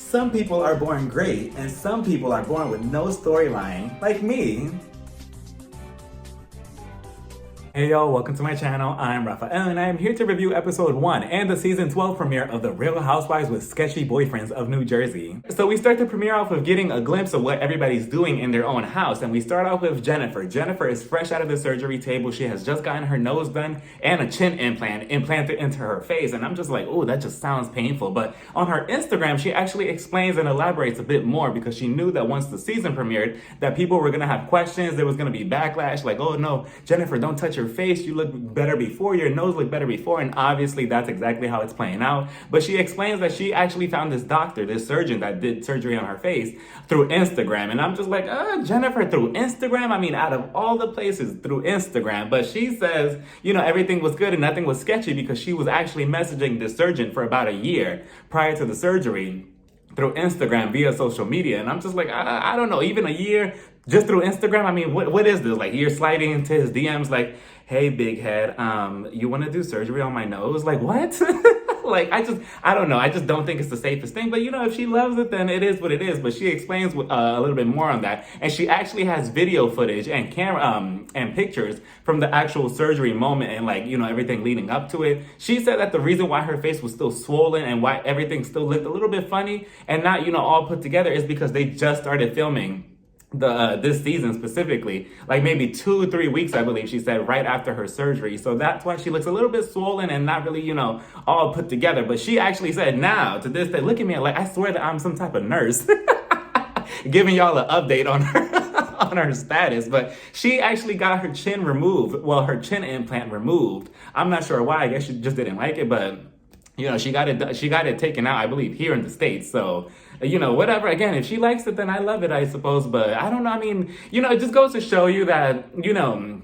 Some people are born great, and some people are born with no storyline, like me. Hey y'all, welcome to my channel. I'm Rafael and I am here to review episode 1 and the season 12 premiere of The Real Housewives with Sketchy Boyfriends of New Jersey. So we start the premiere off with getting a glimpse of what everybody's doing in their own house, and we start off with Jennifer. Jennifer is fresh out of the surgery table. She has just gotten her nose done and a chin implant implanted into her face, and I'm just like, oh, that just sounds painful. But on her Instagram, she actually explains and elaborates a bit more because she knew that once the season premiered that people were gonna have questions, there was gonna be backlash, like, oh no, Jennifer, don't touch your face, you look better before, your nose looked better before, and obviously that's exactly how it's playing out. But she explains that she actually found this doctor, this surgeon that did surgery on her face through Instagram, and I'm just like, Jennifer, through Instagram? I mean, out of all the places, through Instagram. But she says, you know, everything was good and nothing was sketchy because she was actually messaging this surgeon for about a year prior to the surgery through Instagram via social media. And I'm just like, I don't know, even a year just through Instagram? I mean, what is this? Like, you're sliding into his DMs like, hey, big head, you want to do surgery on my nose? Like, what? Like, I don't know. I just don't think it's the safest thing. But, you know, if she loves it, then it is what it is. But she explains a little bit more on that. And she actually has video footage and camera and pictures from the actual surgery moment and, like, you know, everything leading up to it. She said that the reason why her face was still swollen and why everything still looked a little bit funny and not, you know, all put together is because they just started filming this season specifically, like maybe 2-3 weeks, I believe she said, right after her surgery. So that's why she looks a little bit swollen and not really, you know, all put together. But she actually said now to this day, look at me, like, I swear that I'm some type of nurse giving y'all an update on her on her status. But she actually got her chin removed, well, her chin implant removed. I'm not sure why. I guess she just didn't like it, but you know, she got it taken out, I believe, here in the States. So, you know, whatever. Again, if she likes it, then I love it, I suppose. But I don't know. I mean, you know, it just goes to show you that, you know,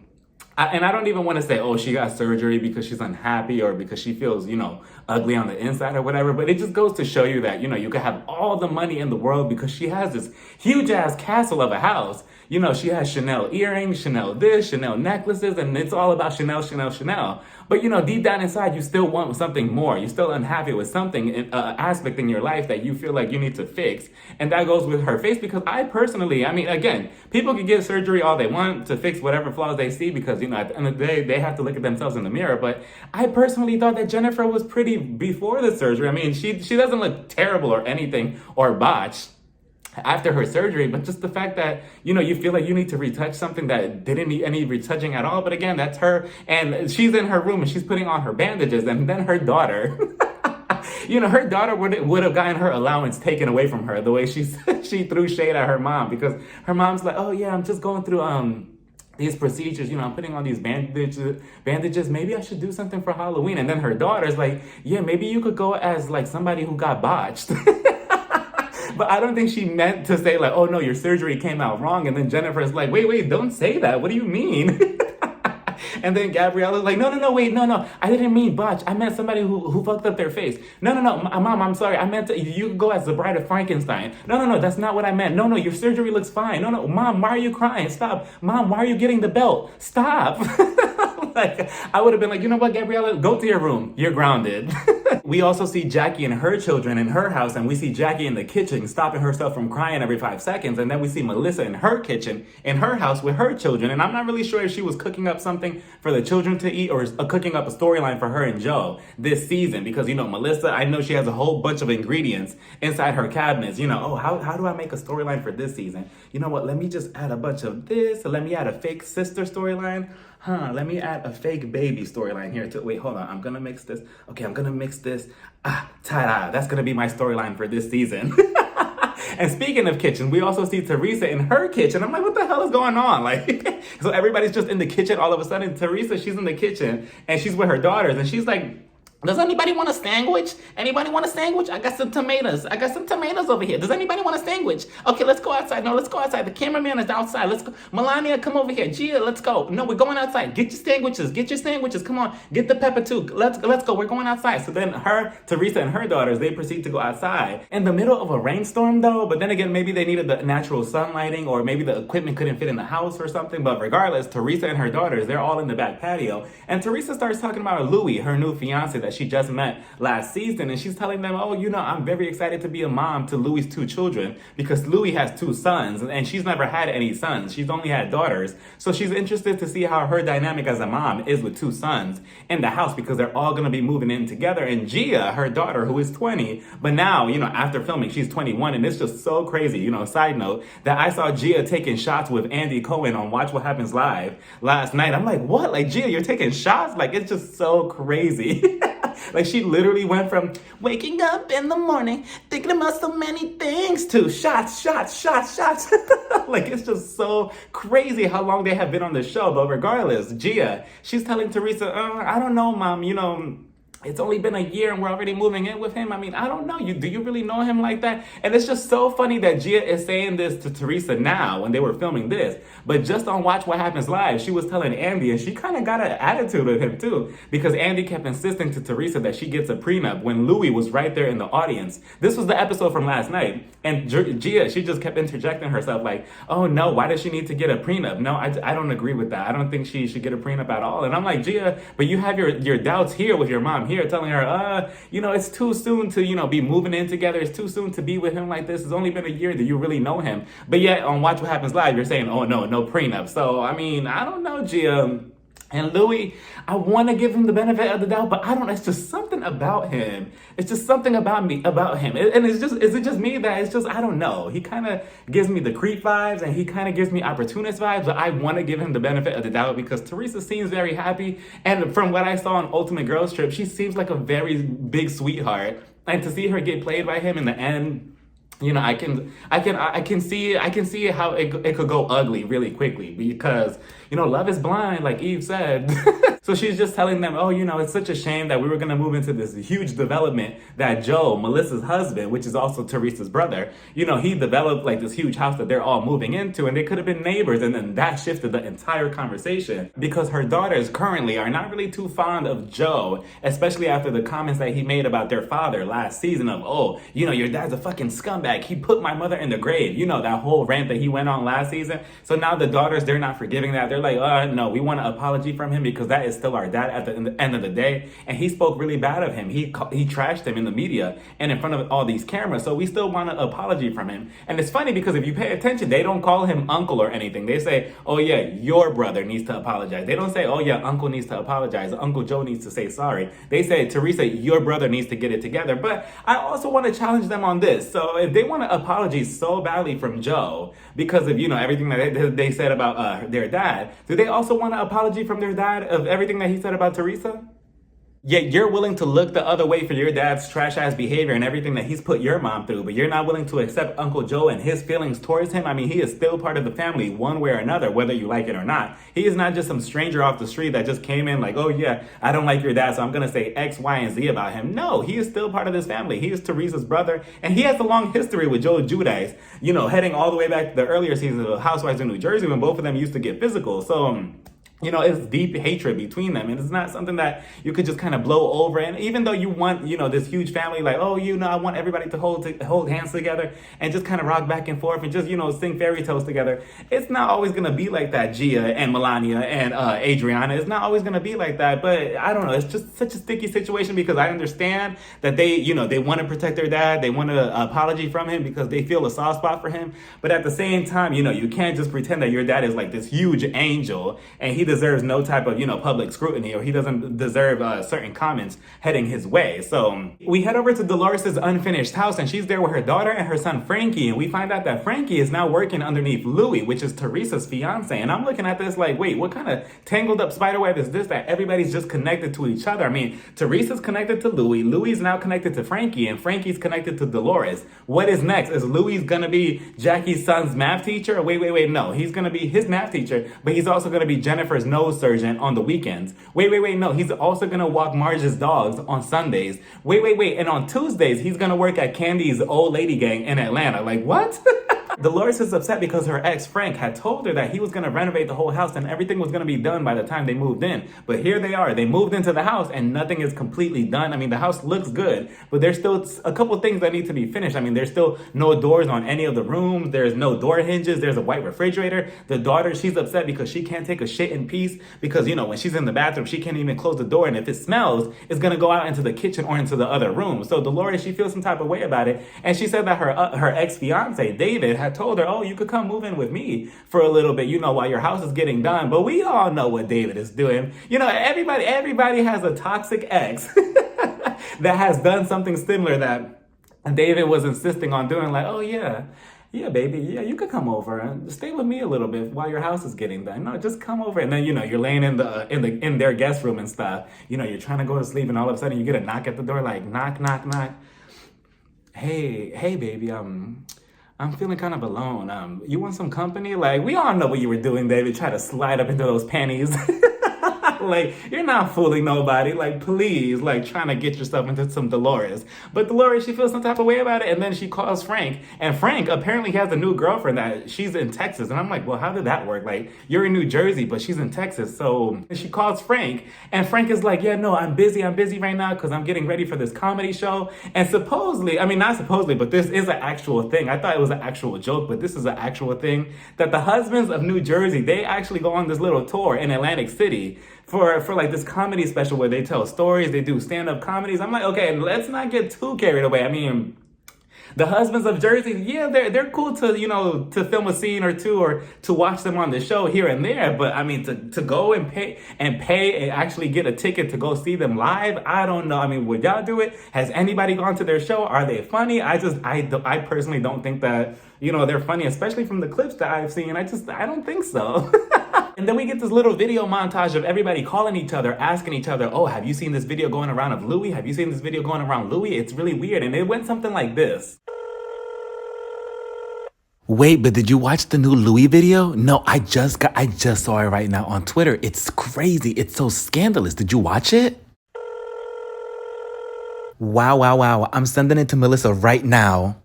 and I don't even want to say, oh, she got surgery because she's unhappy or because she feels, you know, ugly on the inside or whatever. But it just goes to show you that, you know, you could have all the money in the world because she has this huge ass castle of a house. You know, she has Chanel earrings, Chanel this, Chanel necklaces, and it's all about Chanel, Chanel, Chanel. But, you know, deep down inside, you still want something more. You're still unhappy with something, aspect in your life that you feel like you need to fix. And that goes with her face because I personally, I mean, again, people can get surgery all they want to fix whatever flaws they see because, you know, at the end of the day, they have to look at themselves in the mirror. But I personally thought that Jennifer was pretty before the surgery. I mean, she doesn't look terrible or anything or botched after her surgery, but just the fact that, you know, you feel like you need to retouch something that didn't need any retouching at all. But again, that's her, and she's in her room and she's putting on her bandages, and then her daughter you know, her daughter would have gotten her allowance taken away from her the way she threw shade at her mom, because her mom's like, oh yeah, I'm just going through these procedures, you know, I'm putting on these bandages, maybe I should do something for Halloween. And then her daughter's like, yeah, maybe you could go as like somebody who got botched. But I don't think she meant to say like, oh no, your surgery came out wrong. And then Jennifer's like, wait, don't say that. What do you mean? And then Gabriella's like, no, wait, no. I didn't mean botch. I meant somebody who fucked up their face. No, Mom, I'm sorry. I meant you could go as the Bride of Frankenstein. No, that's not what I meant. No, your surgery looks fine. No, Mom, why are you crying? Stop. Mom, why are you getting the belt? Stop. Like, I would have been like, you know what, Gabriella, go to your room. You're grounded. We also see Jackie and her children in her house, and we see Jackie in the kitchen stopping herself from crying every 5 seconds. And then we see Melissa in her kitchen, in her house with her children. And I'm not really sure if she was cooking up something for the children to eat or cooking up a storyline for her and Joe this season. Because, you know, Melissa, I know she has a whole bunch of ingredients inside her cabinets. You know, oh, how do I make a storyline for this season? You know what, let me just add a bunch of this. Let me add a fake sister storyline. Let me add a fake baby storyline here too. Wait, hold on. I'm gonna mix this. Okay, I'm gonna mix this. Ta-da! That's gonna be my storyline for this season. And speaking of kitchen, we also see Teresa in her kitchen. I'm like, what the hell is going on? Like, so everybody's just in the kitchen all of a sudden. Teresa, she's in the kitchen and she's with her daughters and she's like, does anybody want a sandwich? Anybody want a sandwich? I got some tomatoes. Over here. Does anybody want a sandwich? Okay, let's go outside. No, let's go outside. The cameraman is outside. Let's go. Melania, come over here. Gia, let's go. No, we're going outside. Get your sandwiches. Come on. Get the pepper too. Let's go. We're going outside. So then Teresa and her daughters, they proceed to go outside in the middle of a rainstorm though. But then again, maybe they needed the natural sunlighting, or maybe the equipment couldn't fit in the house or something. But regardless, Teresa and her daughters, they're all in the back patio. And Teresa starts talking about Louie, her new fiance that that she just met last season, and she's telling them, oh, I'm very excited to be a mom to Louie's 2 children, because Louie has 2 sons, and she's never had any sons. She's only had daughters. So she's interested to see how her dynamic as a mom is with 2 sons in the house, because they're all going to be moving in together. And Gia, her daughter, who is 20, but now, after filming, she's 21, and it's just so crazy, side note, that I saw Gia taking shots with Andy Cohen on Watch What Happens Live last night. I'm like, what? Like, Gia, you're taking shots? Like, it's just so crazy. Like, she literally went from waking up in the morning thinking about so many things to shots. Like, it's just so crazy how long they have been on the show. But regardless, Gia, she's telling Teresa, I don't know, Mom, it's only been a year and we're already moving in with him. I mean, I don't know. Do you really know him like that? And it's just so funny that Gia is saying this to Teresa now when they were filming this. But just on Watch What Happens Live, she was telling Andy, and she kind of got an attitude with him too, because Andy kept insisting to Teresa that she gets a prenup when Louie was right there in the audience. This was the episode from last night. And Gia, she just kept interjecting herself like, oh no, why does she need to get a prenup? No, I don't agree with that. I don't think she should get a prenup at all. And I'm like, Gia, but you have your doubts here with your mom here, telling her, it's too soon to, be moving in together. It's too soon to be with him like this. It's only been a year. Do you really know him? But yet on Watch What Happens Live, you're saying, oh no prenup. So, I mean, I don't know, Gia. And Louie, I want to give him the benefit of the doubt, but I don't know. It's just something about him. It's just something about him. And is it just me that it's just, I don't know. He kind of gives me the creep vibes, and he kind of gives me opportunist vibes, but I want to give him the benefit of the doubt because Teresa seems very happy. And from what I saw on Ultimate Girls Trip, she seems like a very big sweetheart. And to see her get played by him in the end, I can see how it could go ugly really quickly because, love is blind, like Eve said. So she's just telling them, oh, it's such a shame that we were going to move into this huge development that Joe, Melissa's husband, which is also Teresa's brother, he developed like this huge house that they're all moving into, and they could have been neighbors. And then that shifted the entire conversation because her daughters currently are not really too fond of Joe, especially after the comments that he made about their father last season of, oh, your dad's a fucking scumbag. He put my mother in the grave. That whole rant that he went on last season. So now the daughters, they're not forgiving that. They're like, no, we want an apology from him because that is still our dad at the end of the day. And he spoke really bad of him. He trashed him in the media and in front of all these cameras. So we still want an apology from him. And it's funny because if you pay attention, they don't call him uncle or anything. They say, oh yeah, your brother needs to apologize. They don't say, oh yeah, uncle needs to apologize. Uncle Joe needs to say sorry. They say, Teresa, your brother needs to get it together. But I also want to challenge them on this. So if they want an apology so badly from Joe because of, everything that they said about their dad, do they also want an apology from their dad of everything that he said about Teresa? Yet you're willing to look the other way for your dad's trash ass behavior and everything that he's put your mom through, but you're not willing to accept Uncle Joe and his feelings towards him. I mean, he is still part of the family one way or another, whether you like it or not. He is not just some stranger off the street that just came in like, oh yeah, I don't like your dad, so I'm going to say X, Y, and Z about him. No, he is still part of this family. He is Teresa's brother, and he has a long history with Joe Giudice, heading all the way back to the earlier seasons of Housewives in New Jersey when both of them used to get physical. So, it's deep hatred between them. And it's not something that you could just kind of blow over. And even though you want, this huge family, like, oh, I want everybody to hold hands together and just kind of rock back and forth and just, sing fairy tales together. It's not always going to be like that, Gia and Melania and Adriana. It's not always going to be like that. But I don't know. It's just such a sticky situation because I understand that they want to protect their dad. They want an apology from him because they feel a soft spot for him. But at the same time, you can't just pretend that your dad is like this huge angel and he deserves no type of, public scrutiny, or he doesn't deserve certain comments heading his way. So we head over to Dolores' unfinished house, and she's there with her daughter and her son Frankie, and we find out that Frankie is now working underneath Louie, which is Teresa's fiance. And I'm looking at this like, wait, what kind of tangled up spiderweb is this that everybody's just connected to each other? I mean, Teresa's connected to Louie, Louie's now connected to Frankie, and Frankie's connected to Dolores. What is next? Is Louie's gonna be Jackie's son's math teacher? Wait, no, he's gonna be his math teacher, but he's also gonna be Jennifer's nose surgeon on the weekends. Wait, no, he's also gonna walk Marge's dogs on Sundays. Wait, and on Tuesdays, he's gonna work at Candy's old lady gang in Atlanta. Like, what? Dolores is upset because her ex, Frank, had told her that he was going to renovate the whole house and everything was going to be done by the time they moved in. But here they are. They moved into the house and nothing is completely done. I mean, the house looks good, but there's still a couple things that need to be finished. I mean, there's still no doors on any of the rooms. There's no door hinges. There's a white refrigerator. The daughter, she's upset because she can't take a shit in peace because, you know, when she's in the bathroom, she can't even close the door. And if it smells, it's going to go out into the kitchen or into the other room. So Dolores, she feels some type of way about it. And she said that her ex-fiance, David, had told her, oh, you could come move in with me for a little bit, you know, while your house is getting done. But we all know what David is doing. You know, everybody has a toxic ex that has done something similar that David was insisting on doing. Like, oh yeah, baby, yeah, you could come over and stay with me a little bit while your house is getting done. No, just come over. And then, you know, you're laying in their guest room and stuff. You know, you're trying to go to sleep, and all of a sudden you get a knock at the door, like knock, knock, knock. Hey, baby, I'm feeling kind of alone. You want some company? Like, we all know what you were doing, David. Try to slide up into those panties. Like, you're not fooling nobody. Like, please, like, trying to get yourself into some Dolores. But Dolores, she feels some type of way about it, and then she calls Frank. And Frank apparently has a new girlfriend that she's in Texas. And I'm like, well, how did that work? Like, you're in New Jersey, but she's in Texas. So she calls Frank, and Frank is like, yeah, no, I'm busy right now because I'm getting ready for this comedy show. And supposedly, I mean, not supposedly, but this is an actual thing. I thought it was an actual joke, but this is an actual thing, that the husbands of New Jersey, they actually go on this little tour in Atlantic City for like this comedy special where they tell stories, they do stand-up comedies. I'm like, okay, let's not get too carried away. I mean, the husbands of Jersey, yeah, they're cool to, you know, to film a scene or two or to watch them on the show here and there. But I mean, to go and pay and actually get a ticket to go see them live, I don't know. I mean, would y'all do it? Has anybody gone to their show? Are they funny? I personally don't think that, you know, they're funny, especially from the clips that I've seen. I don't think so. And then we get this little video montage of everybody calling each other, asking each other, oh, have you seen this video going around of Louie? Have you seen this video going around Louie? It's really weird. And it went something like this. Wait, but did you watch the new Louie video? No, I just saw it right now on Twitter. It's crazy. It's so scandalous. Did you watch it? Wow. I'm sending it to Melissa right now.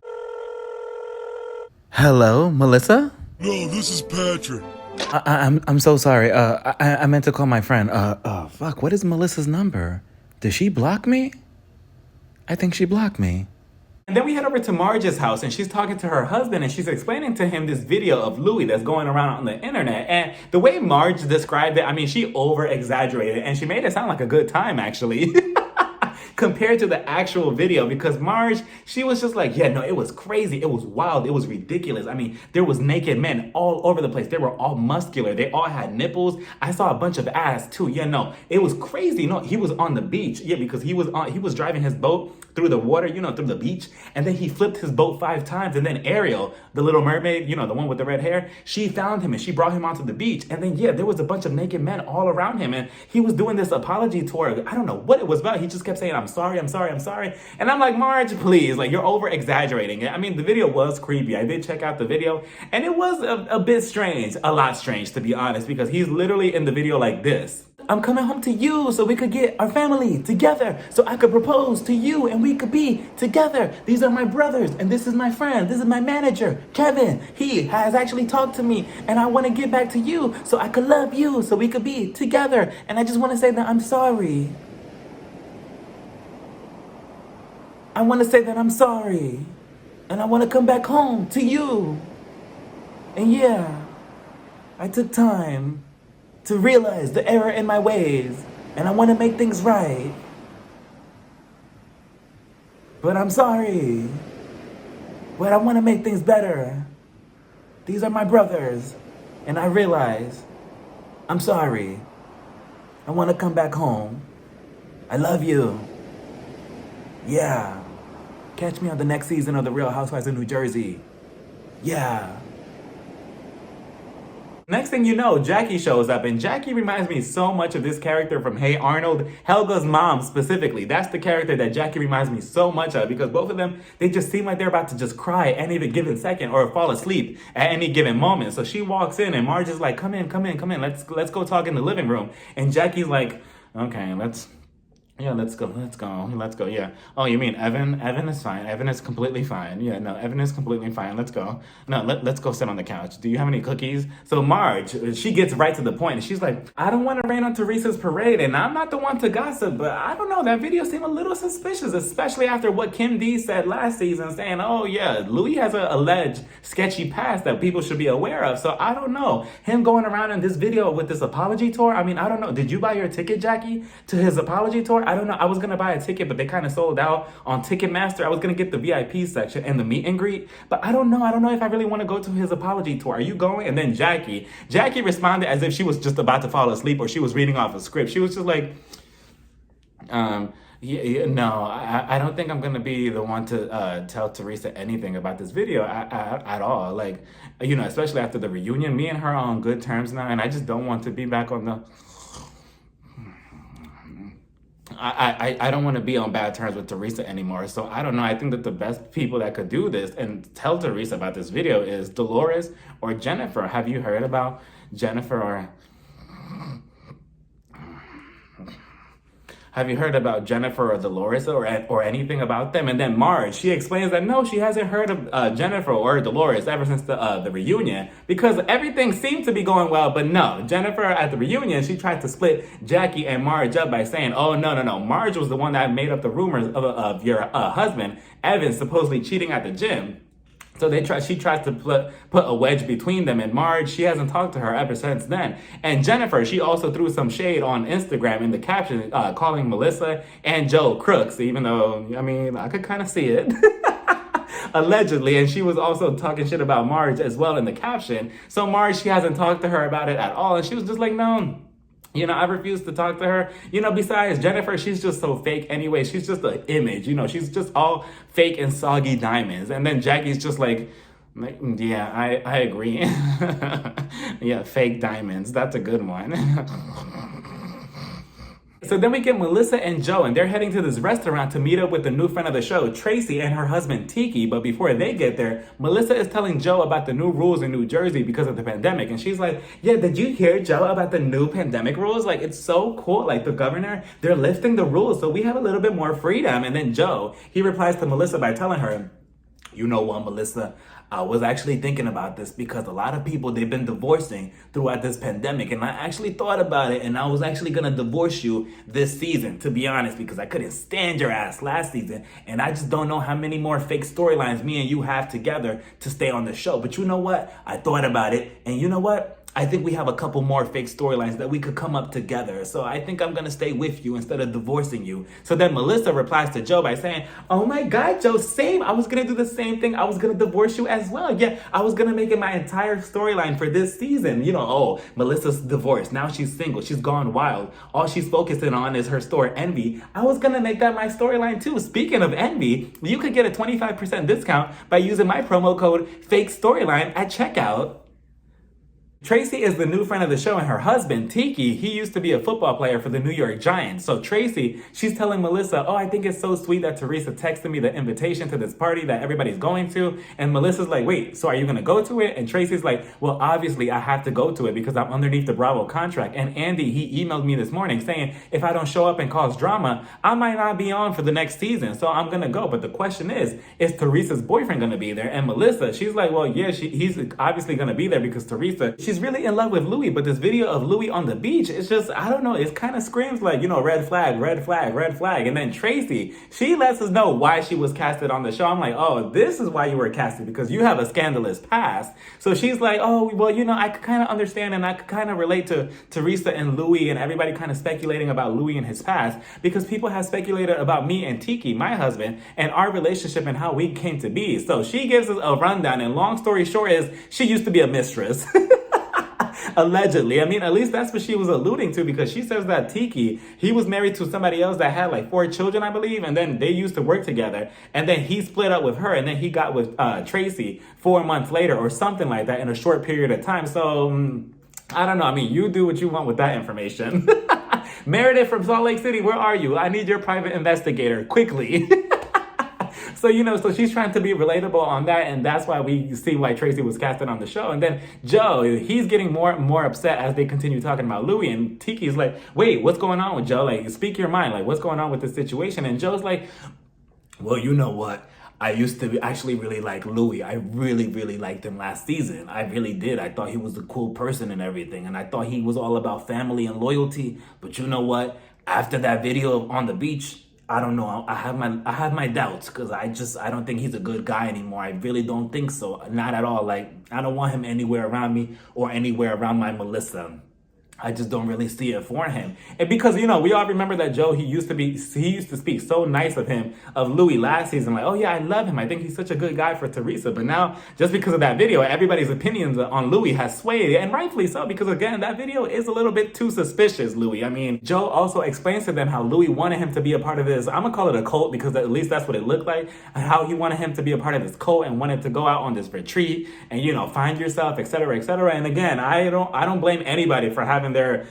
Hello, Melissa? No, this is Patrick. I'm so sorry. I meant to call my friend. Fuck, what is Melissa's number? Did she block me? I think she blocked me. And then we head over to Marge's house, and she's talking to her husband, and she's explaining to him this video of Louie that's going around on the internet. And the way Marge described it, I mean, she over-exaggerated, and she made it sound like a good time, actually. Compared to the actual video, because Marge, she was just like, yeah, no, it was crazy. It was wild. It was ridiculous. I mean, there was naked men all over the place. They were all muscular. They all had nipples. I saw a bunch of ass too. Yeah, no, it was crazy. No, he was on the beach. Yeah, because he was driving his boat through the water, you know, through the beach. And then he flipped his boat 5 times. And then Ariel, the little mermaid, you know, the one with the red hair, she found him and she brought him onto the beach. And then, yeah, there was a bunch of naked men all around him. And he was doing this apology tour. I don't know what it was about. He just kept saying, I'm sorry. And I'm like, Marge, please, like, you're over exaggerating it. I mean, the video was creepy. I did check out the video and it was a bit strange, a lot strange, to be honest, because he's literally in the video like this. I'm coming home to you so we could get our family together, so I could propose to you and we could be together. These are my brothers and this is my friend. This is my manager, Kevin. He has actually talked to me and I want to get back to you so I could love you so we could be together. And I just want to say that I'm sorry. I want to say that I'm sorry. And I want to come back home to you. And yeah, I took time to realize the error in my ways, and I want to make things right. But I'm sorry. But I want to make things better. These are my brothers, and I realize I'm sorry. I want to come back home. I love you. Yeah. Catch me on the next season of The Real Housewives of New Jersey. Yeah. Next thing you know, Jackie shows up, and Jackie reminds me so much of this character from Hey Arnold, Helga's mom specifically. That's the character that Jackie reminds me so much of, because both of them, they just seem like they're about to just cry any given second or fall asleep at any given moment. So she walks in and Marge is like, come in. Let's go talk in the living room. And Jackie's like, okay, let's Yeah, let's go. Yeah. Oh, you mean Evan? Evan is fine. Evan is completely fine. Yeah, no, Evan is completely fine. Let's go. No, let's go sit on the couch. Do you have any cookies? So Marge, she gets right to the point, and she's like, I don't want to rain on Teresa's parade, and I'm not the one to gossip, but I don't know, that video seemed a little suspicious, especially after what Kim D said last season, saying, oh yeah, Louie has an alleged sketchy past that people should be aware of. So I don't know. Him going around in this video with this apology tour, I mean, I don't know. Did you buy your ticket, Jackie, to his apology tour? I don't know. I was going to buy a ticket, but they kind of sold out on Ticketmaster. I was going to get the VIP section and the meet and greet, but I don't know. I don't know if I really want to go to his apology tour. Are you going? And then Jackie responded as if she was just about to fall asleep or she was reading off a script. She was just like, no, I don't think I'm going to be the one to tell Teresa anything about this video at all. Like, you know, especially after the reunion, me and her are on good terms now, and I just don't want to be back on the... I don't want to be on bad terms with Teresa anymore. So I don't know. I think that the best people that could do this and tell Teresa about this video is Dolores or Jennifer. Have you heard about Jennifer or... Have you heard about Jennifer or Dolores or anything about them? And then Marge, she explains that no, she hasn't heard of Jennifer or Dolores ever since the reunion, because everything seemed to be going well. But no, Jennifer at the reunion, she tried to split Jackie and Marge up by saying, oh, no. Marge was the one that made up the rumors of your husband, Evan, supposedly cheating at the gym. So she tries to put a wedge between them, and Marge, she hasn't talked to her ever since then. And Jennifer, she also threw some shade on Instagram in the caption, calling Melissa and Joe crooks, even though, I mean, I could kind of see it. Allegedly, and she was also talking shit about Marge as well in the caption. So Marge, she hasn't talked to her about it at all, and she was just like, no. You know, I refuse to talk to her. You know, besides Jennifer, she's just so fake anyway. She's just an image. You know, she's just all fake and soggy diamonds. And then Jackie's just like yeah, I agree. Yeah, fake diamonds. That's a good one. So then we get Melissa and Joe, and they're heading to this restaurant to meet up with the new friend of the show, Tracy, and her husband, Tiki. But before they get there, Melissa is telling Joe about the new rules in New Jersey because of the pandemic. And she's like, yeah, did you hear, Joe, about the new pandemic rules? Like, it's so cool. Like, the governor, they're lifting the rules, so we have a little bit more freedom. And then Joe, he replies to Melissa by telling her, you know what, Melissa, I was actually thinking about this because a lot of people, they've been divorcing throughout this pandemic. And I actually thought about it, and I was actually going to divorce you this season, to be honest, because I couldn't stand your ass last season. And I just don't know how many more fake storylines me and you have together to stay on the show. But you know what? I thought about it. And you know what? I think we have a couple more fake storylines that we could come up together. So I think I'm going to stay with you instead of divorcing you. So then Melissa replies to Joe by saying, oh my God, Joe, same. I was going to do the same thing. I was going to divorce you as well. Yeah, I was going to make it my entire storyline for this season. You know, oh, Melissa's divorced. Now she's single. She's gone wild. All she's focusing on is her store, Envy. I was going to make that my storyline too. Speaking of Envy, you could get a 25% discount by using my promo code Fake Storyline at checkout. Tracy is the new friend of the show, and her husband, Tiki, he used to be a football player for the New York Giants. So Tracy, she's telling Melissa, oh, I think it's so sweet that Teresa texted me the invitation to this party that everybody's going to. And Melissa's like, wait, so are you going to go to it? And Tracy's like, well, obviously I have to go to it because I'm underneath the Bravo contract. And Andy, he emailed me this morning saying, if I don't show up and cause drama, I might not be on for the next season. So I'm going to go. But the question is Teresa's boyfriend going to be there? And Melissa, she's like, well, yeah, he's obviously going to be there because Teresa, she's really in love with Louie, but this video of Louie on the beach, it's just, I don't know, it kind of screams like, you know, red flag, red flag, red flag. And then Tracy, she lets us know why she was casted on the show. I'm like, oh, this is why you were casted, because you have a scandalous past. So she's like, oh, well, you know, I could kind of understand and I could kind of relate to Teresa and Louie and everybody kind of speculating about Louie and his past, because people have speculated about me and Tiki, my husband, and our relationship and how we came to be. So she gives us a rundown, and long story short is she used to be a mistress. Allegedly. I mean, at least that's what she was alluding to, because she says that Tiki, he was married to somebody else that had like 4 children, I believe, and then they used to work together, and then he split up with her, and then he got with Tracy 4 months later or something like that in a short period of time. So I don't know. I mean, you do what you want with that information. Meredith from Salt Lake City, where are you? I need your private investigator quickly. So, so she's trying to be relatable on that, and that's why we see why Tracy was casted on the show. And then Joe, he's getting more and more upset as they continue talking about Louie, and Tiki's like, wait, what's going on with Joe? Like, speak your mind. Like, what's going on with this situation? And Joe's like, well, you know what? I used to actually really like Louie. I really, really liked him last season. I really did. I thought he was a cool person and everything. And I thought he was all about family and loyalty. But you know what? After that video on the beach, I don't know. I have my doubts because I don't think he's a good guy anymore. I really don't think so. Not at all. Like, I don't want him anywhere around me or anywhere around my Melissa. I just don't really see it for him. And because, we all remember that Joe, he used to speak so nice of Louie last season. Like, oh yeah, I love him. I think he's such a good guy for Teresa. But now, just because of that video, everybody's opinions on Louie has swayed, and rightfully so, because again, that video is a little bit too suspicious, Louie. I mean, Joe also explains to them how Louie wanted him to be a part of this, I'm gonna call it a cult because at least that's what it looked like, and how he wanted him to be a part of this cult and wanted to go out on this retreat and, find yourself, etc., etc. And again, I don't blame anybody for having their,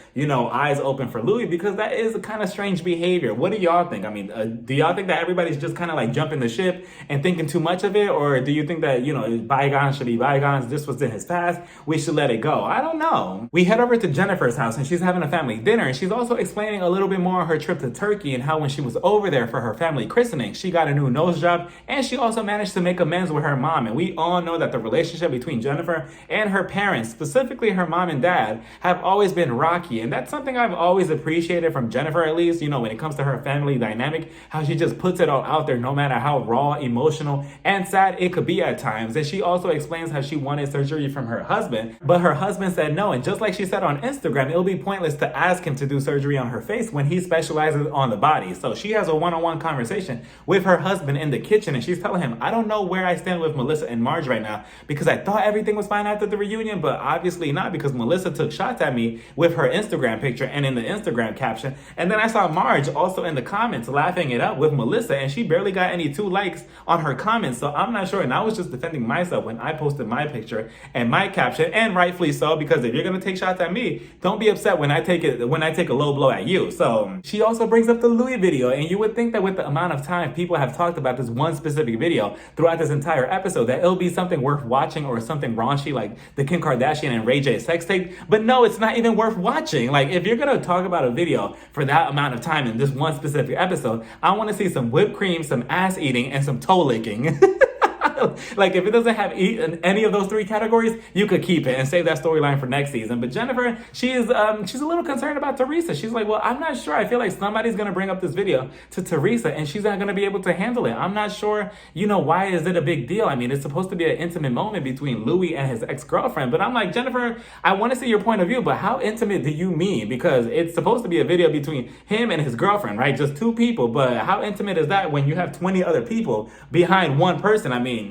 eyes open for Louie, because that is a kind of strange behavior. What do y'all think? I mean, do y'all think that everybody's just kind of like jumping the ship and thinking too much of it? Or do you think that, bygones should be bygones? This was in his past. We should let it go. I don't know. We head over to Jennifer's house and she's having a family dinner, and she's also explaining a little bit more on her trip to Turkey and how when she was over there for her family christening, she got a new nose job, and she also managed to make amends with her mom. And we all know that the relationship between Jennifer and her parents, specifically her mom and dad, have always been rocky. And that's something I've always appreciated from Jennifer, at least, when it comes to her family dynamic, how she just puts it all out there no matter how raw, emotional, and sad it could be at times. And she also explains how she wanted surgery from her husband, but her husband said no. And just like she said on Instagram, it'll be pointless to ask him to do surgery on her face when he specializes on the body. So she has a one-on-one conversation with her husband in the kitchen, and she's telling him, I don't know where I stand with Melissa and Marge right now, because I thought everything was fine after the reunion, but obviously not, because Melissa took shots at me with her Instagram picture and in the Instagram caption. And then I saw Marge also in the comments laughing it up with Melissa, and she barely got any 2 likes on her comments. So I'm not sure. And I was just defending myself when I posted my picture and my caption, and rightfully so, because if you're gonna take shots at me, don't be upset when I take a low blow at you. So she also brings up the Louie video, and you would think that with the amount of time people have talked about this one specific video throughout this entire episode, that it'll be something worth watching or something raunchy like the Kim Kardashian and Ray J sex tape. But no, it's not even worth watching. Like, if you're gonna talk about a video for that amount of time in this one specific episode, I want to see some whipped cream, some ass eating, and some toe licking. Like, if it doesn't have any of those 3 categories, you could keep it and save that storyline for next season. But Jennifer, she's a little concerned about Teresa. She's like, well, I'm not sure. I feel like somebody's going to bring up this video to Teresa and she's not going to be able to handle it. I'm not sure, why is it a big deal? I mean, it's supposed to be an intimate moment between Louie and his ex-girlfriend. But I'm like, Jennifer, I want to see your point of view, but how intimate do you mean? Because it's supposed to be a video between him and his girlfriend, right? Just 2 people. But how intimate is that when you have 20 other people behind one person? I mean,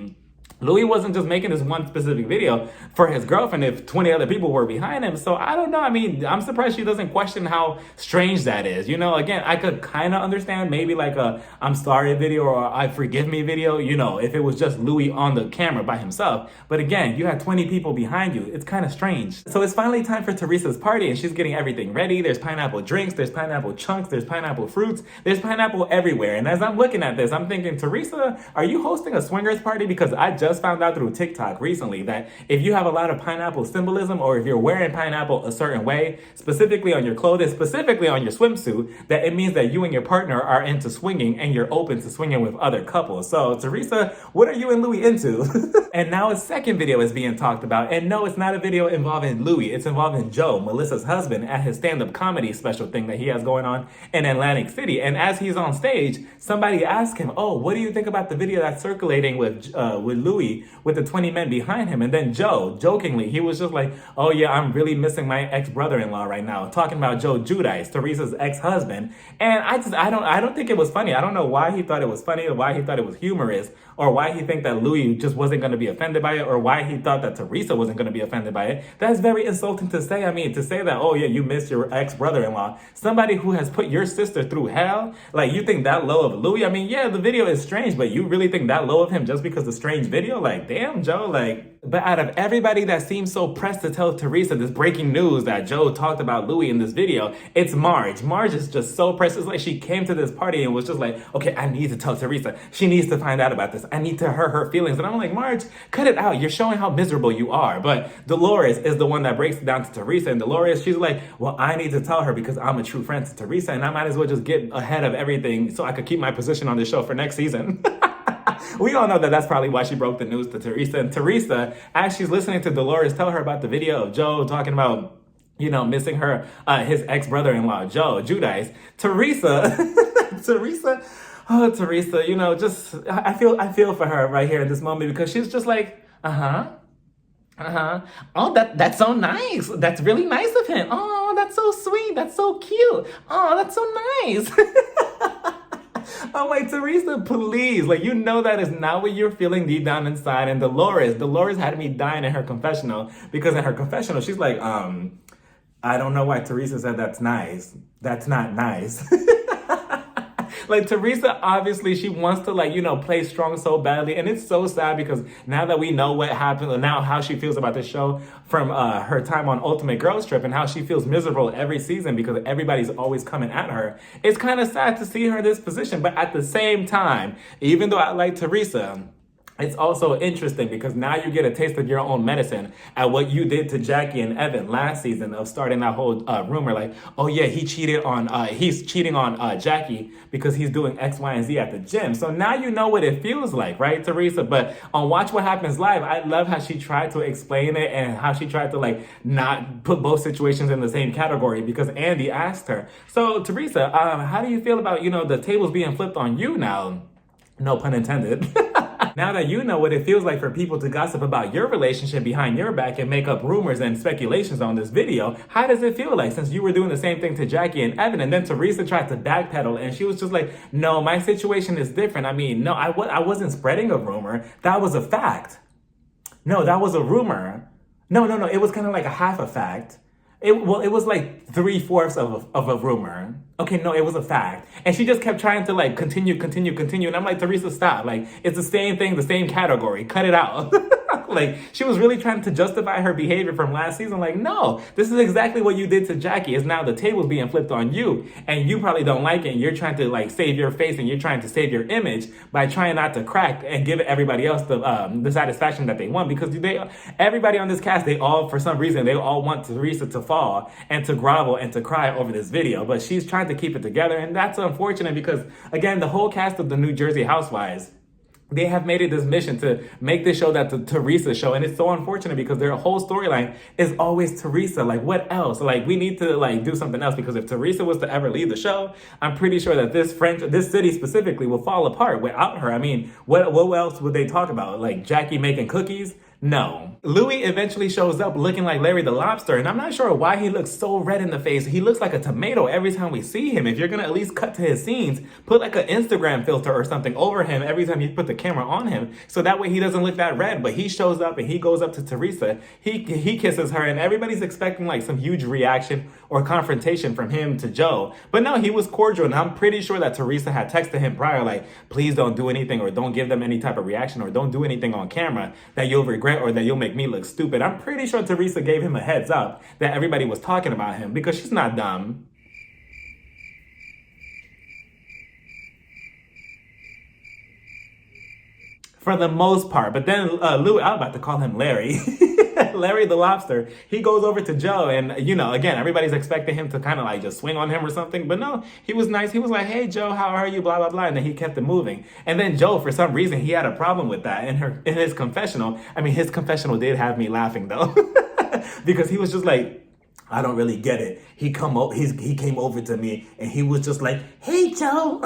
Louie wasn't just making this one specific video for his girlfriend if 20 other people were behind him. So I don't know. I mean, I'm surprised she doesn't question how strange that is. Again, I could kind of understand maybe like a I'm sorry video or I forgive me video, if it was just Louie on the camera by himself. But again, you had 20 people behind you. It's kind of strange. So it's finally time for Teresa's party, and she's getting everything ready. There's pineapple drinks, there's pineapple chunks, there's pineapple fruits, there's pineapple everywhere. And as I'm looking at this, I'm thinking, Teresa, are you hosting a swingers party? Because I just found out through TikTok recently that if you have a lot of pineapple symbolism, or if you're wearing pineapple a certain way, specifically on your clothing, specifically on your swimsuit, that it means that you and your partner are into swinging and you're open to swinging with other couples. So Teresa, what are you and Louie into? And now a second video is being talked about, and no, it's not a video involving Louie. It's involving Joe, Melissa's husband, at his stand-up comedy special thing that he has going on in Atlantic City. And as he's on stage, somebody asked him, oh, what do you think about the video that's circulating with Louie with the 20 men behind him? And then Joe, jokingly, he was just like, oh yeah, I'm really missing my ex-brother-in-law right now, talking about Joe Giudice, Teresa's ex-husband. And I don't think it was funny. I don't know why he thought it was funny, or why he thought it was humorous, or why he think that Louie just wasn't going to be offended by it, or why he thought that Teresa wasn't going to be offended by it. That's very insulting to say. I mean, to say that, oh yeah, you miss your ex-brother-in-law, somebody who has put your sister through hell, like you think that low of Louie? I mean, yeah, the video is strange, but you really think that low of him just because the strange video? video. Like, damn, Joe, like, but out of everybody that seems so pressed to tell Teresa this breaking news that Joe talked about Louie in this video, it's Marge. Marge is just so pressed. It's like she came to this party and was just like, okay, I need to tell Teresa. She needs to find out about this. I need to hurt her feelings. And I'm like, Marge, cut it out. You're showing how miserable you are. But Dolores is the one that breaks it down to Teresa. And Dolores, she's like, well, I need to tell her because I'm a true friend to Teresa. And I might as well just get ahead of everything so I could keep my position on this show for next season. We all know that that's probably why she broke the news to Teresa. And Teresa, as she's listening to Dolores tell her about the video of Joe talking about, you know, missing her, his ex-brother-in-law, Joe, Judice, Teresa, Teresa, you know, just, I feel for her right here in this moment because she's just like, oh, that's so nice. That's really nice of him. Oh, that's so sweet. That's so cute. Oh, that's so nice. I'm like, Teresa, please. Like, you know that is not what you're feeling deep down inside. And Dolores had me dying in her confessional because in her confessional, she's like, I don't know why Teresa said that's nice. That's not nice. Like, Teresa, obviously, she wants to, like, you know, play strong so badly. And it's so sad because now that we know what happened and now how she feels about this show from her time on Ultimate Girls Trip and how she feels miserable every season because everybody's always coming at her, it's kind of sad to see her in this position. But at the same time, even though I like Teresa, it's also interesting because now you get a taste of your own medicine at what you did to Jackie and Evan last season of starting that whole rumor like, oh yeah, he's cheating on Jackie because he's doing X, Y, and Z at the gym. So now you know what it feels like, right, Teresa? But on Watch What Happens Live, I love how she tried to explain it and how she tried to like not put both situations in the same category because Andy asked her. So Teresa, how do you feel about, you know, the tables being flipped on you now? No pun intended. Now that you know what it feels like for people to gossip about your relationship behind your back and make up rumors and speculations on this video, how does it feel like since you were doing the same thing to Jackie and Evan and then Teresa tried to backpedal and she was just like, no, my situation is different. I mean, no, I wasn't spreading a rumor. That was a fact. No, that was a rumor. No, it was kind of like a half a fact. It was like 3/4 of a rumor. Okay, no, it was a fact. And she just kept trying to like continue. And I'm like, Teresa, stop. Like, it's the same thing, the same category. Cut it out. Like, she was really trying to justify her behavior from last season. Like, no, this is exactly what you did to Jackie. It's now the tables being flipped on you. And you probably don't like it. And you're trying to like save your face and you're trying to save your image by trying not to crack and give everybody else the satisfaction that they want. Because everybody on this cast, they all, for some reason, they all want Teresa to fall and to grovel and to cry over this video. But she's trying to keep it together. And that's unfortunate because, again, the whole cast of the New Jersey Housewives, they have made it this mission to make this show that the Teresa show. And it's so unfortunate because their whole storyline is always Teresa. Like, what else? Like, we need to like do something else because if Teresa was to ever leave the show, I'm pretty sure that this city specifically will fall apart without her. I mean, what else would they talk about? Like Jackie making cookies? No. Louie eventually shows up looking like Larry the Lobster, and I'm not sure why he looks so red in the face. He looks like a tomato every time we see him. If you're gonna at least cut to his scenes, put like an Instagram filter or something over him every time you put the camera on him, so that way he doesn't look that red. But he shows up and he goes up to Teresa. He kisses her, and everybody's expecting like some huge reaction or confrontation from him to Joe. But no, he was cordial, and I'm pretty sure that Teresa had texted him prior, like, please don't do anything or don't give them any type of reaction or don't do anything on camera that you'll regret or that you'll make me look stupid. I'm pretty sure Teresa gave him a heads up that everybody was talking about him because she's not dumb. For the most part. But then Louie, I'm about to call him Larry. Larry the Lobster, he goes over to Joe and, you know, again, everybody's expecting him to kind of like just swing on him or something. But no, he was nice. He was like, hey, Joe, how are you? Blah, blah, blah. And then he kept it moving. And then Joe, for some reason, he had a problem with that in his confessional. I mean, his confessional did have me laughing, though, because he was just like, I don't really get it. He came over to me and he was just like, hey, Joe.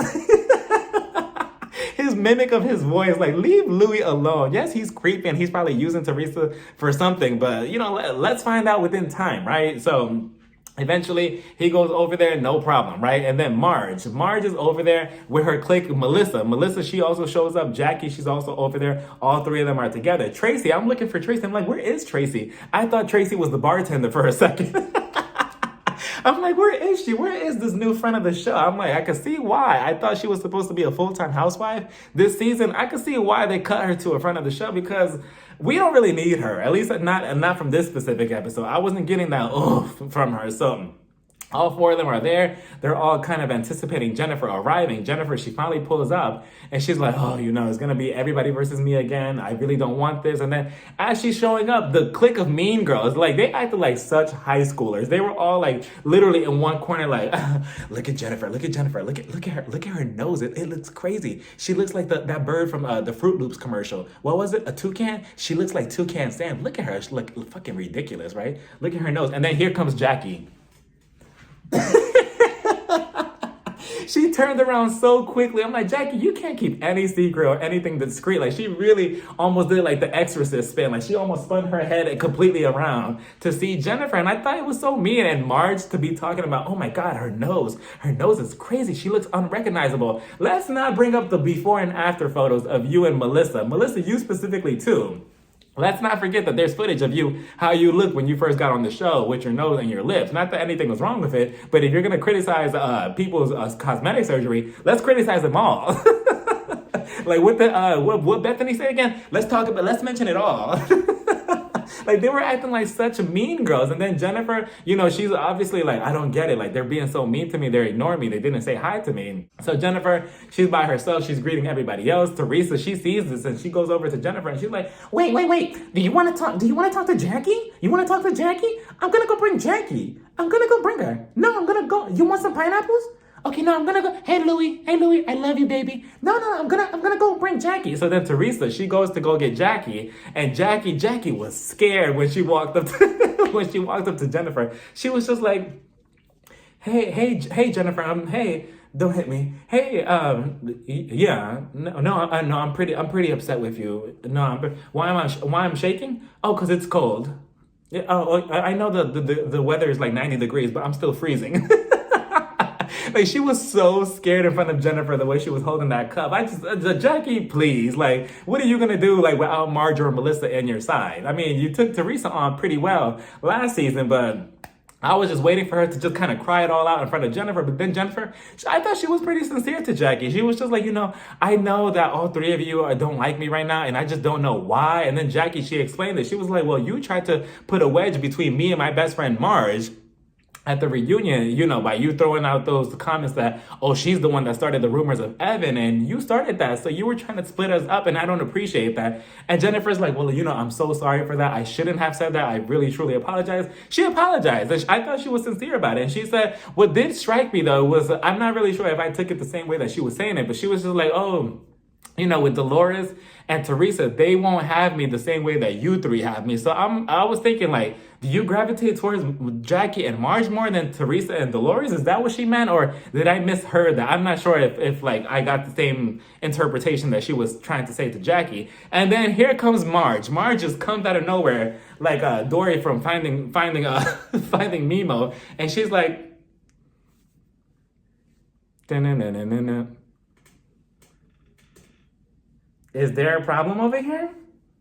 His mimic of his voice, like, leave Louie alone. Yes, he's creepy and he's probably using Teresa for something, but, you know, let's find out within time, right? So eventually he goes over there, no problem, right? And then Marge is over there with her clique, Melissa, she also shows up. Jackie, she's also over there. All three of them are together. Tracy, I'm looking for Tracy. I'm like, where is Tracy? I thought Tracy was the bartender for a second. I'm like, where is she? Where is this new friend of the show? I'm like, I can see why. I thought she was supposed to be a full-time housewife this season. I can see why they cut her to a friend of the show because we don't really need her. At least not from this specific episode. I wasn't getting that oof from her. So all four of them are there. They're all kind of anticipating Jennifer arriving. Jennifer, she finally pulls up and she's like, oh, it's going to be everybody versus me again. I really don't want this. And then as she's showing up, the clique of mean girls, like they acted like such high schoolers. They were all like literally in one corner, like, look at Jennifer, look at Jennifer, look at her nose. It looks crazy. She looks like that bird from the Fruit Loops commercial. What was it? A toucan? She looks like Toucan Sam. Look at her. She look fucking ridiculous, right? Look at her nose. And then here comes Jackie. She turned around so quickly. I'm like, Jackie, you can't keep any secret or anything discreet. Like, she really almost did like the Exorcist spin. Like, she almost spun her head completely around to see Jennifer. And I thought it was so mean. And Marge to be talking about, oh my God, her nose. Her nose is crazy. She looks unrecognizable. Let's not bring up the before and after photos of you and Melissa. Melissa, you specifically too. Let's not forget that there's footage of you, how you looked when you first got on the show with your nose and your lips. Not that anything was wrong with it, but if you're going to criticize people's cosmetic surgery, let's criticize them all. Like what Bethany said again, let's mention it all. Like, they were acting like such mean girls. And then Jennifer, she's obviously like, I don't get it. Like, they're being so mean to me. They're ignoring me. They didn't say hi to me. So Jennifer, she's by herself. She's greeting everybody else. Teresa, she sees this and she goes over to Jennifer and she's like, wait. Do you want to talk to Jackie? You want to talk to Jackie? I'm going to go bring Jackie. I'm going to go bring her. No, I'm going to go. You want some pineapples? Okay, no, I'm gonna go. Hey, Louie, I love you, baby. No, I'm gonna go bring Jackie. So then Teresa, she goes to go get Jackie, and Jackie was scared when she walked up to Jennifer. She was just like, hey, Jennifer, hey, don't hit me. Hey, yeah, no, I'm pretty upset with you. No, why am I shaking? Oh, 'cause it's cold. Yeah, I know the weather is like 90 degrees, but I'm still freezing. Like, she was so scared in front of Jennifer, the way she was holding that cup. Jackie, please, like, what are you going to do, like, without Marge or Melissa in your side? I mean, you took Teresa on pretty well last season, but I was just waiting for her to just kind of cry it all out in front of Jennifer. But then Jennifer, I thought she was pretty sincere to Jackie. She was just like, I know that all three of you don't like me right now, and I just don't know why. And then Jackie, she explained it. She was like, well, you tried to put a wedge between me and my best friend Marge at the reunion, by you throwing out those comments that, oh, she's the one that started the rumors of Evan, and you started that. So you were trying to split us up, and I don't appreciate that. And Jennifer's like, well, I'm so sorry for that. I shouldn't have said that. I really, truly apologize. She apologized. And I thought she was sincere about it. And she said, what did strike me, though, was I'm not really sure if I took it the same way that she was saying it, but she was just like, oh, with Dolores and Teresa, they won't have me the same way that you three have me. So I was thinking, like, do you gravitate towards Jackie and Marge more than Teresa and Dolores? Is that what she meant? Or did I misheard that? I'm not sure if like I got the same interpretation that she was trying to say to Jackie. And then here comes Marge. Marge just comes out of nowhere, like Dory from finding Nemo. And she's like, da-na-na-na-na-na. Is there a problem over here?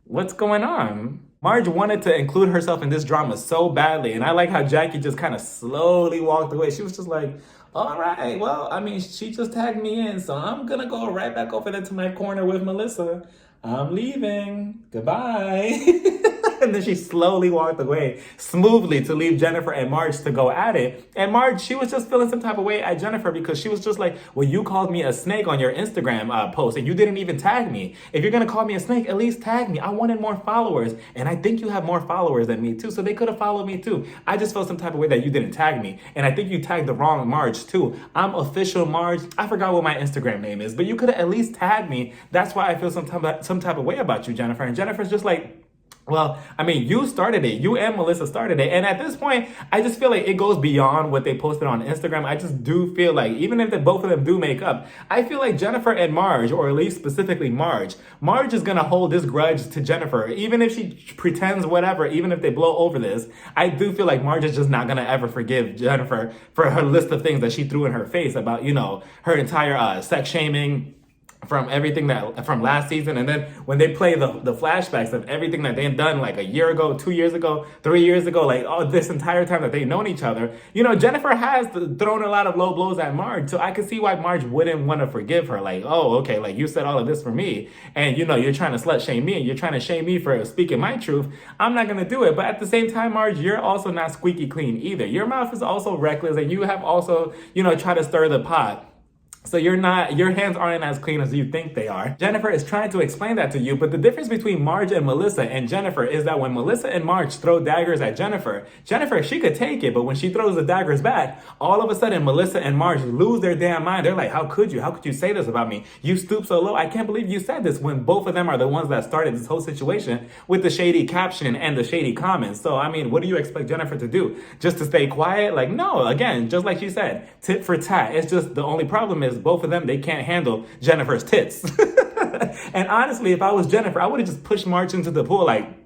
What's going on? Marge wanted to include herself in this drama so badly, and I like how Jackie just kind of slowly walked away. She was just like, all right, well, I mean, she just tagged me in, so I'm gonna go right back over there to my corner with Melissa. I'm leaving. Goodbye. And then she slowly walked away smoothly to leave Jennifer and Marge to go at it. And Marge, she was just feeling some type of way at Jennifer because she was just like, well, you called me a snake on your Instagram post and you didn't even tag me. If you're going to call me a snake, at least tag me. I wanted more followers. And I think you have more followers than me too. So they could have followed me too. I just felt some type of way that you didn't tag me. And I think you tagged the wrong Marge too. I'm official Marge. I forgot what my Instagram name is, but you could have at least tagged me. That's why I feel some type of way about you, Jennifer. And Jennifer's just like, well, I mean, you started it. You and Melissa started it. And at this point, I just feel like it goes beyond what they posted on Instagram. I just do feel like, even if both of them do make up, I feel like Jennifer and Marge, or at least specifically Marge is going to hold this grudge to Jennifer. Even if she pretends whatever, even if they blow over this, I do feel like Marge is just not going to ever forgive Jennifer for her list of things that she threw in her face about, her entire sex shaming from everything that from last season, and then when they play the flashbacks of everything that they've done like a year ago, 2 years ago, 3 years ago, like this entire time that they've known each other, Jennifer has thrown a lot of low blows at Marge, so I could see why Marge wouldn't want to forgive her. Like, oh, okay, like you said all of this for me, and you're trying to slut shame me, and you're trying to shame me for speaking my truth. I'm not gonna do it. But at the same time, Marge, you're also not squeaky clean either. Your mouth is also reckless, and you have also tried to stir the pot. So your hands aren't as clean as you think they are. Jennifer is trying to explain that to you, but the difference between Marge and Melissa and Jennifer is that when Melissa and Marge throw daggers at Jennifer, she could take it, but when she throws the daggers back, all of a sudden Melissa and Marge lose their damn mind. They're like, how could you say this about me? You stoop so low. I can't believe you said this, when both of them are the ones that started this whole situation with the shady caption and the shady comments. So, I mean, what do you expect Jennifer to do? Just to stay quiet? Like, no, again, just like she said, tit for tat. It's just the only problem is both of them, they can't handle Jennifer's tits. And honestly, if I was Jennifer, I would have just pushed Marge into the pool like,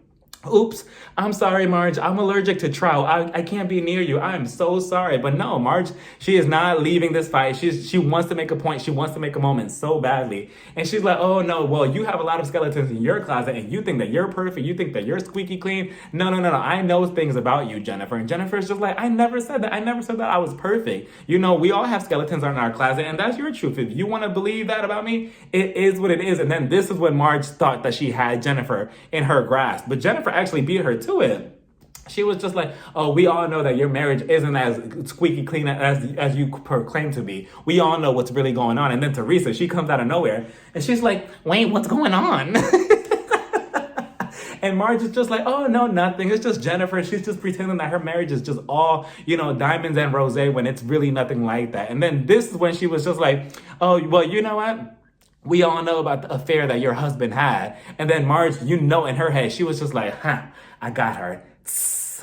oops, I'm sorry, Marge. I'm allergic to trout. I can't be near you. I am so sorry. But no, Marge, she is not leaving this fight. She wants to make a point. She wants to make a moment so badly. And she's like, oh no, well, you have a lot of skeletons in your closet and you think that you're perfect. You think that you're squeaky clean. No. I know things about you, Jennifer. And Jennifer's just like, I never said that. I never said that I was perfect. We all have skeletons in our closet, and that's your truth. If you want to believe that about me, it is what it is. And then this is when Marge thought that she had Jennifer in her grasp. But Jennifer actually beat her to it. She was just like, oh, we all know that your marriage isn't as squeaky clean as you proclaim to be. We all know what's really going on. And then Teresa, she comes out of nowhere and she's like, wait, what's going on? And Marge is just like, oh, no, nothing. It's just Jennifer. She's just pretending that her marriage is just all, diamonds and rosé, when it's really nothing like that. And then this is when she was just like, oh, well, you know what? We all know about the affair that your husband had. And then Marge, in her head, she was just like, I got her.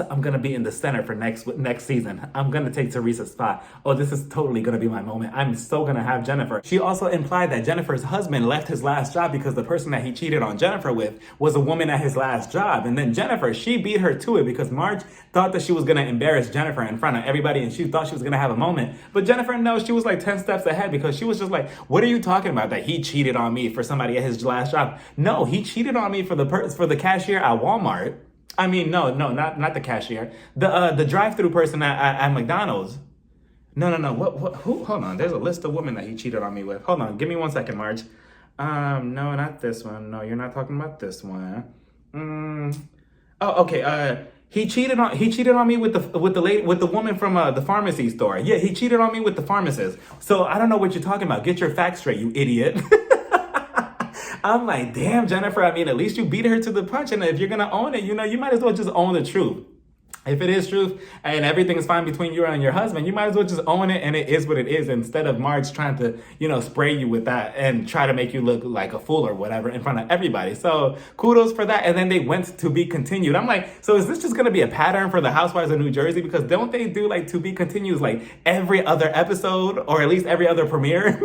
I'm going to be in the center for next season. I'm going to take Teresa's spot. Oh, this is totally going to be my moment. I'm so going to have Jennifer. She also implied that Jennifer's husband left his last job because the person that he cheated on Jennifer with was a woman at his last job. And then Jennifer, she beat her to it because Marge thought that she was going to embarrass Jennifer in front of everybody, and she thought she was going to have a moment. But Jennifer, no, she was like 10 steps ahead, because she was just like, what are you talking about that he cheated on me for somebody at his last job? No, he cheated on me for the cashier at Walmart. I mean, no, not the cashier. The drive-through person at McDonald's. No. Who? Hold on. There's a list of women that he cheated on me with. Hold on. Give me 1 second, Marge. No, not this one. No, you're not talking about this one. Oh, okay. He cheated on me with the woman from the pharmacy store. Yeah, he cheated on me with the pharmacist. So I don't know what you're talking about. Get your facts straight, you idiot. I'm like, damn, Jennifer, I mean, at least you beat her to the punch. And if you're going to own it, you might as well just own the truth. If it is truth and everything is fine between you and your husband, you might as well just own it, and it is what it is, instead of Marge trying to, spray you with that and try to make you look like a fool or whatever in front of everybody. So kudos for that. And then they went to be continued. I'm like, so is this just going to be a pattern for the Housewives of New Jersey? Because don't they do like to be continues like every other episode, or at least every other premiere?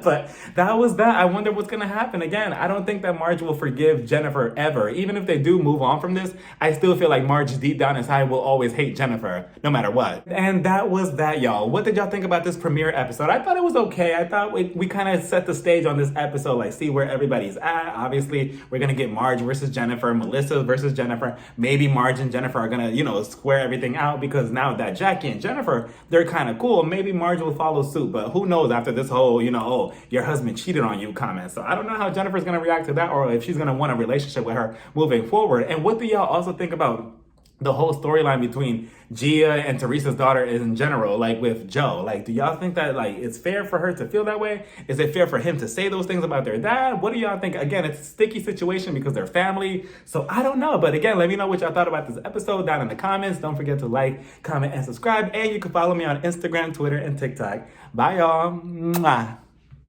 But that was that. I wonder what's going to happen. Again, I don't think that Marge will forgive Jennifer ever. Even if they do move on from this, I still feel like Marge deep down inside will always hate Jennifer, no matter what. And that was that, y'all. What did y'all think about this premiere episode? I thought it was okay. I thought we kind of set the stage on this episode, like see where everybody's at. Obviously, we're going to get Marge versus Jennifer, Melissa versus Jennifer. Maybe Marge and Jennifer are going to, square everything out, because now that Jackie and Jennifer, they're kind of cool. Maybe Marge will follow suit, but who knows after this whole, oh, your husband cheated on you comment. So I don't know how Jennifer's going to react to that, or if she's going to want a relationship with her moving forward. And what do y'all also think about the whole storyline between Gia and Teresa's daughter in general, like with Joe? Like, do y'all think that like it's fair for her to feel that way? Is it fair for him to say those things about their dad? What do y'all think? Again, it's a sticky situation because they're family. So I don't know. But again, let me know what y'all thought about this episode down in the comments. Don't forget to like, comment, and subscribe. And you can follow me on Instagram, Twitter, and TikTok. Bye, y'all. Mwah.